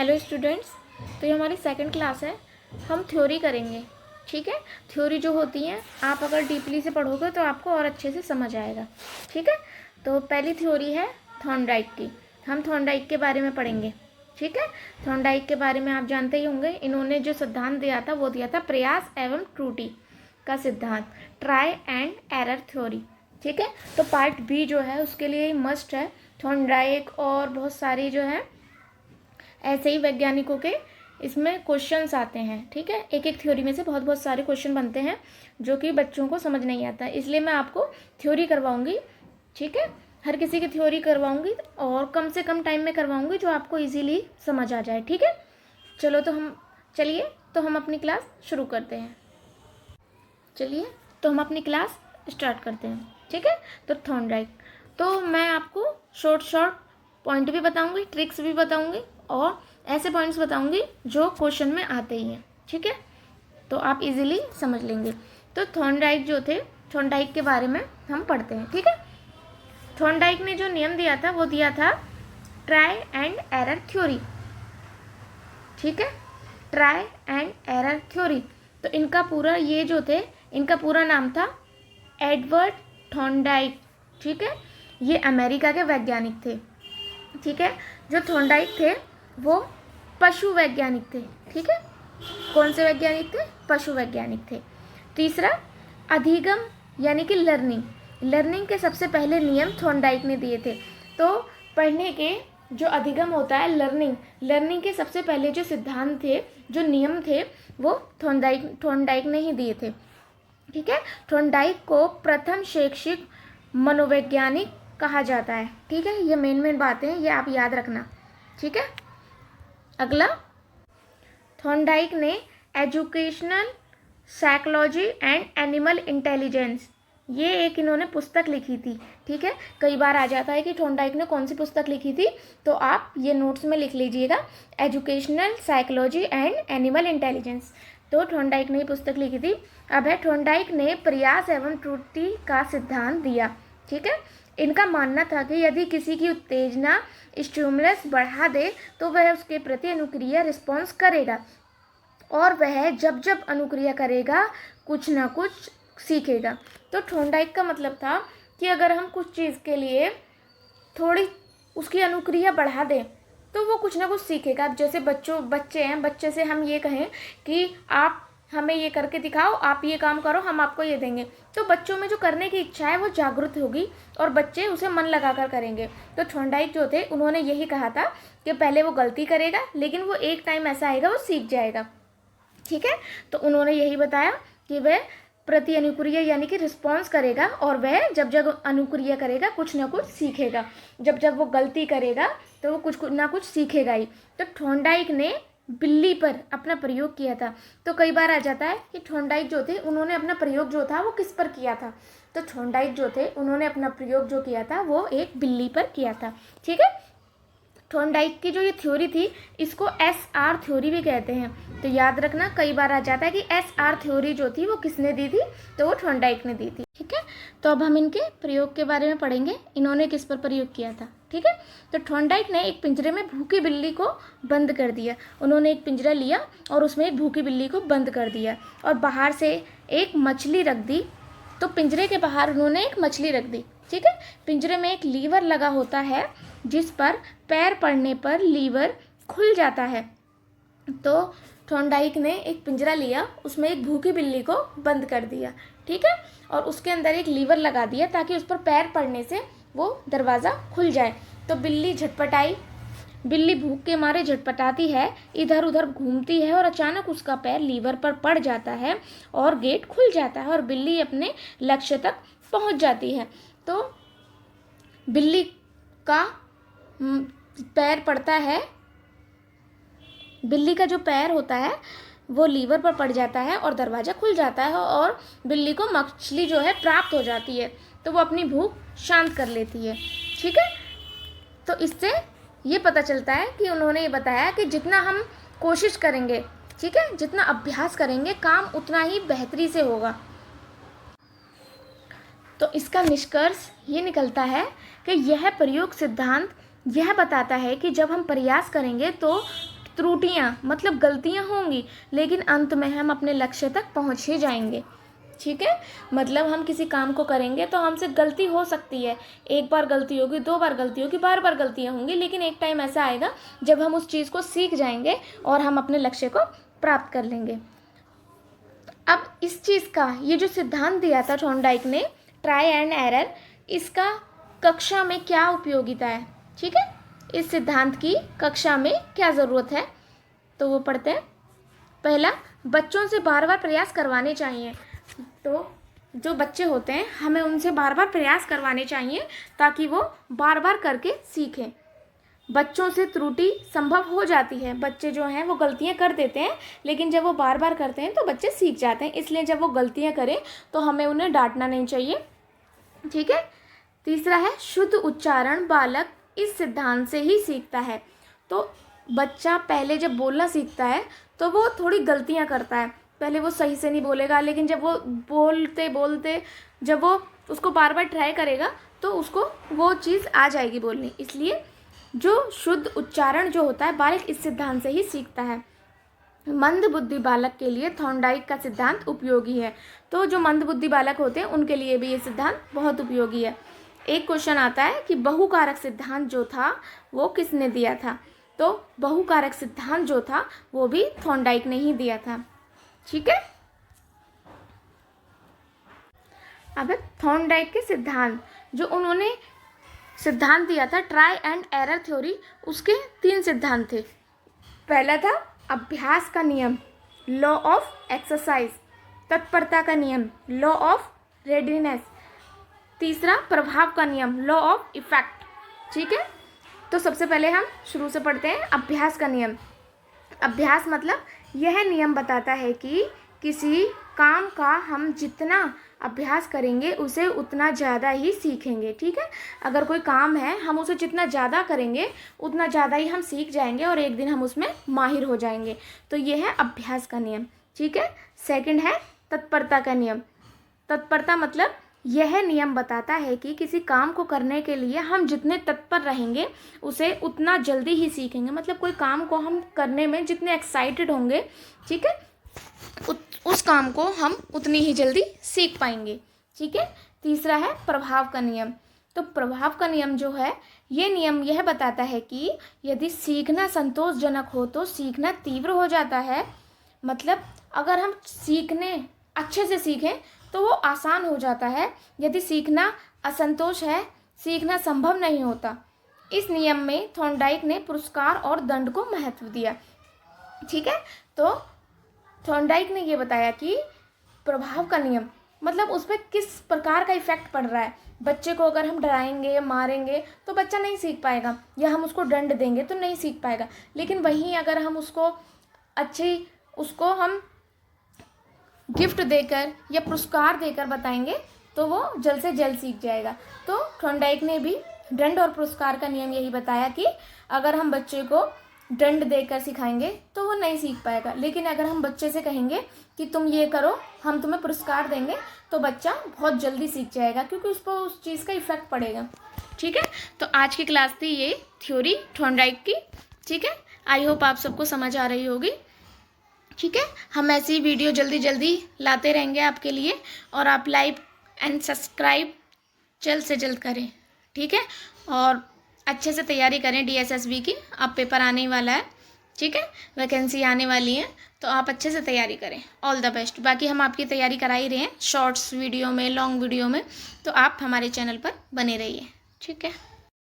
Hello students, तो ये हमारी सेकंड क्लास है। हम थ्योरी करेंगे, ठीक है। थ्योरी जो होती है आप अगर डीपली से पढ़ोगे तो आपको और अच्छे से समझ आएगा, ठीक है। तो पहली थ्योरी है थॉर्नडाइक की। हम थॉर्नडाइक के बारे में पढ़ेंगे, ठीक है। थॉर्नडाइक के बारे में आप जानते ही होंगे। इन्होंने जो सिद्धांत दिया था वो दिया था प्रयास एवं त्रुटि का सिद्धांत, ट्राई एंड एरर थ्योरी, ठीक है। तो पार्ट बी जो है उसके लिए मस्ट है। थॉर्नडाइक और बहुत सारी जो है ऐसे ही वैज्ञानिकों के इसमें क्वेश्चंस आते हैं, ठीक है। एक एक थ्योरी में से बहुत बहुत सारे क्वेश्चन बनते हैं जो कि बच्चों को समझ नहीं आता, इसलिए मैं आपको थ्योरी करवाऊंगी, ठीक है। हर किसी की थ्योरी करवाऊंगी और कम से कम टाइम में करवाऊंगी जो आपको इजीली समझ आ जाए, ठीक है। चलिए तो हम अपनी क्लास शुरू करते हैं। चलिए तो हम अपनी क्लास स्टार्ट करते हैं, ठीक है। तो थॉर्नडाइक, तो मैं आपको शॉर्ट पॉइंट भी बताऊंगी, ट्रिक्स भी बताऊंगी और ऐसे पॉइंट्स बताऊंगी जो क्वेश्चन में आते ही हैं, ठीक है। तो आप इजीली समझ लेंगे। तो थॉर्नडाइक जो थे, थॉर्नडाइक के बारे में हम पढ़ते हैं, ठीक है। थॉर्नडाइक ने जो नियम दिया था वो दिया था ट्राई एंड एरर थ्योरी, ठीक है। Try and error theory. तो इनका पूरा ये जो थे, इनका पूरा नाम था एडवर्ड थॉर्नडाइक, ठीक है। ये अमेरिका के वैज्ञानिक थे, ठीक है। जो थॉर्नडाइक थे वो पशु वैज्ञानिक थे, ठीक है। कौन से वैज्ञानिक थे? पशु वैज्ञानिक थे। तीसरा, अधिगम यानी कि लर्निंग के सबसे पहले नियम थॉर्नडाइक ने दिए थे। तो पढ़ने के जो अधिगम होता है, लर्निंग के सबसे पहले जो सिद्धांत थे, जो नियम थे, वो थॉर्नडाइक ने ही दिए थे, ठीक है। थॉर्नडाइक को प्रथम शैक्षिक मनोवैज्ञानिक कहा जाता है, ठीक है। ये मेन बातें हैं, ये आप याद रखना, ठीक है। अगला, थॉर्नडाइक ने educational psychology and animal intelligence, ये एक इन्होंने पुस्तक लिखी थी, ठीक है। कई बार आ जाता है कि थॉर्नडाइक ने कौन सी पुस्तक लिखी थी, तो आप ये नोट्स में लिख लीजिएगा, educational psychology and animal intelligence. तो थॉर्नडाइक ने ये पुस्तक लिखी थी। अब है, थॉर्नडाइक ने प्रयास एवं त्रुटि का सिद्धांत दिया, ठीक है। इनका मानना था कि यदि किसी की उत्तेजना स्टिमुलस बढ़ा दे तो वह उसके प्रति अनुक्रिया रिस्पॉन्स करेगा और वह जब जब अनुक्रिया करेगा कुछ ना कुछ सीखेगा। तो थॉर्नडाइक का मतलब था कि अगर हम कुछ चीज़ के लिए थोड़ी उसकी अनुक्रिया बढ़ा दें तो वो कुछ ना कुछ सीखेगा। अब जैसे बच्चे हैं, बच्चे से हम ये कहें कि आप हमें ये करके दिखाओ, आप ये काम करो, हम आपको ये देंगे, तो बच्चों में जो करने की इच्छा है वो जागृत होगी और बच्चे उसे मन लगाकर करेंगे। तो थॉर्नडाइक जो थे उन्होंने यही कहा था कि पहले वो गलती करेगा लेकिन वो एक टाइम ऐसा आएगा वो सीख जाएगा, ठीक है। तो उन्होंने यही बताया कि वह प्रति अनुक्रिया यानी कि रिस्पॉन्स करेगा और वह जब जब अनुक्रिया करेगा कुछ ना कुछ सीखेगा। जब जब वो गलती करेगा तो वो कुछ ना कुछ सीखेगा ही। तो थॉर्नडाइक ने बिल्ली पर अपना प्रयोग किया था। तो कई बार आ जाता है कि थॉर्नडाइक जो थे उन्होंने अपना प्रयोग जो था वो किस पर किया था, तो थॉर्नडाइक जो थे उन्होंने अपना प्रयोग जो किया था वो एक बिल्ली पर किया था, ठीक है। थॉर्नडाइक की जो ये थ्योरी थी इसको SR थ्योरी भी कहते हैं। तो याद रखना, कई बार आ जाता है कि SR थ्योरी जो थी वो किसने दी थी, तो वो थॉर्नडाइक ने दी थी, ठीक है। तो अब हम इनके प्रयोग के बारे में पढ़ेंगे, इन्होंने किस पर प्रयोग किया था, ठीक है। तो थॉर्नडाइक ने एक पिंजरे में भूखी बिल्ली को बंद कर दिया। उन्होंने एक पिंजरा लिया और उसमें एक भूखी बिल्ली को बंद कर दिया और बाहर से एक मछली रख दी। तो पिंजरे के बाहर उन्होंने एक मछली रख दी, ठीक है। पिंजरे में एक लीवर लगा होता है जिस पर पैर पड़ने पर लीवर खुल जाता है। तो थॉर्नडाइक ने एक पिंजरा लिया, उसमें एक भूखी बिल्ली को बंद कर दिया, ठीक है, और उसके अंदर एक लीवर लगा दिया ताकि उस पर पैर पड़ने से वो दरवाज़ा खुल जाए। तो बिल्ली झटपटाई, बिल्ली भूख के मारे झटपटाती है, इधर उधर घूमती है और अचानक उसका पैर लीवर पर पड़ जाता है और गेट खुल जाता है और बिल्ली अपने लक्ष्य तक पहुंच जाती है। तो बिल्ली का पैर पड़ता है, बिल्ली का जो पैर होता है वो लीवर पर पड़ जाता है और दरवाज़ा खुल जाता है और बिल्ली को मछली जो है प्राप्त हो जाती है। तो वो अपनी भूख शांत कर लेती है, ठीक है। तो इससे ये पता चलता है कि उन्होंने ये बताया कि जितना हम कोशिश करेंगे, ठीक है, जितना अभ्यास करेंगे काम उतना ही बेहतरी से होगा। तो इसका निष्कर्ष ये निकलता है कि यह प्रयोग सिद्धांत यह बताता है कि जब हम प्रयास करेंगे तो त्रुटियाँ मतलब गलतियाँ होंगी, लेकिन अंत में हम अपने लक्ष्य तक पहुँच ही जाएंगे। ठीक है, मतलब हम किसी काम को करेंगे तो हमसे गलती हो सकती है, एक बार गलती होगी, 2 बार गलती होगी, बार बार गलतियाँ होंगी, लेकिन एक टाइम ऐसा आएगा जब हम उस चीज़ को सीख जाएंगे और हम अपने लक्ष्य को प्राप्त कर लेंगे। अब इस चीज़ का ये जो सिद्धांत दिया था थॉर्नडाइक ने, ट्राई एंड एरर, इसका कक्षा में क्या उपयोगिता है? ठीक है, इस सिद्धांत की कक्षा में क्या ज़रूरत है, तो वो पढ़ते हैं। पहला, बच्चों से बार बार प्रयास करवाने चाहिए। तो जो बच्चे होते हैं हमें उनसे बार बार प्रयास करवाने चाहिए ताकि वो बार बार करके सीखें। बच्चों से त्रुटि संभव हो जाती है, बच्चे जो हैं वो गलतियां कर देते हैं, लेकिन जब वो बार बार करते हैं तो बच्चे सीख जाते हैं, इसलिए जब वो गलतियां करें तो हमें उन्हें डांटना नहीं चाहिए। ठीक है। तीसरा है शुद्ध उच्चारण, बालक इस सिद्धांत से ही सीखता है। तो बच्चा पहले जब बोलना सीखता है तो वो थोड़ी गलतियां करता है, पहले वो सही से नहीं बोलेगा, लेकिन जब वो बोलते बोलते जब वो उसको बार बार ट्राई करेगा तो उसको वो चीज़ आ जाएगी बोलनी। इसलिए जो शुद्ध उच्चारण जो होता है बालक इस सिद्धांत से ही सीखता है। मंद बुद्धि बालक के लिए थॉर्नडाइक का सिद्धांत उपयोगी है। तो जो मंद बुद्धि बालक होते हैं उनके लिए भी ये सिद्धांत बहुत उपयोगी है। एक क्वेश्चन आता है कि बहुकारक सिद्धांत जो था वो किसने दिया था? तो बहुकारक सिद्धांत जो था वो भी थॉर्नडाइक ने ही दिया था। ठीक है। अब थॉर्नडाइक के सिद्धांत जो उन्होंने सिद्धांत दिया था ट्राई एंड एरर थ्योरी, उसके 3 सिद्धांत थे। पहला था अभ्यास का नियम, लॉ ऑफ एक्सरसाइज, तत्परता का नियम, लॉ ऑफ रेडीनेस, तीसरा प्रभाव का नियम, लॉ ऑफ इफेक्ट। ठीक है, तो सबसे पहले हम शुरू से पढ़ते हैं अभ्यास का नियम। अभ्यास मतलब यह नियम बताता है कि किसी काम का हम जितना अभ्यास करेंगे उसे उतना ज़्यादा ही सीखेंगे। ठीक है, अगर कोई काम है हम उसे जितना ज़्यादा करेंगे उतना ज़्यादा ही हम सीख जाएंगे और एक दिन हम उसमें माहिर हो जाएंगे। तो ये है अभ्यास का नियम। ठीक है। सेकंड है तत्परता का नियम। तत्परता मतलब यह नियम बताता है कि किसी काम को करने के लिए हम जितने तत्पर रहेंगे उसे उतना जल्दी ही सीखेंगे। मतलब कोई काम को हम करने में जितने एक्साइटेड होंगे, ठीक है, उस काम को हम उतनी ही जल्दी सीख पाएंगे। ठीक है। तीसरा है प्रभाव का नियम। तो प्रभाव का नियम जो है ये नियम यह बताता है कि यदि सीखना संतोषजनक हो तो सीखना तीव्र हो जाता है। मतलब अगर हम सीखने अच्छे से सीखें तो वो आसान हो जाता है, यदि सीखना असंतोष है, सीखना संभव नहीं होता। इस नियम में थॉर्नडाइक ने पुरस्कार और दंड को महत्व दिया। ठीक है, तो थॉर्नडाइक ने ये बताया कि प्रभाव का नियम मतलब उस पर किस प्रकार का इफेक्ट पड़ रहा है। बच्चे को अगर हम डराएंगे, मारेंगे तो बच्चा नहीं सीख पाएगा, या हम उसको दंड देंगे तो नहीं सीख पाएगा। लेकिन वहीं अगर हम उसको हम गिफ्ट देकर या पुरस्कार देकर बताएंगे तो वो जल्द से जल्द सीख जाएगा। तो थॉर्नडाइक ने भी दंड और पुरस्कार का नियम यही बताया कि अगर हम बच्चे को दंड देकर सिखाएंगे तो वो नहीं सीख पाएगा, लेकिन अगर हम बच्चे से कहेंगे कि तुम ये करो, हम तुम्हें पुरस्कार देंगे, तो बच्चा बहुत जल्दी सीख जाएगा क्योंकि उस पर उस चीज़ का इफेक्ट पड़ेगा। ठीक है, तो आज की क्लास थी ये थ्योरी थॉर्नडाइक की। ठीक है, आई होप आप सबको समझ आ रही होगी। ठीक है, हम ऐसी वीडियो जल्दी जल्दी लाते रहेंगे आपके लिए, और आप लाइक एंड सब्सक्राइब जल्द से जल्द करें। ठीक है, और अच्छे से तैयारी करें DSSB की, अब पेपर आने ही वाला है। ठीक है, वैकेंसी आने वाली है, तो आप अच्छे से तैयारी करें। All the best. बाकी हम आपकी तैयारी करा ही रहे हैं शॉर्ट्स वीडियो में, लॉन्ग वीडियो में, तो आप हमारे चैनल पर बने रहिए। ठीक है।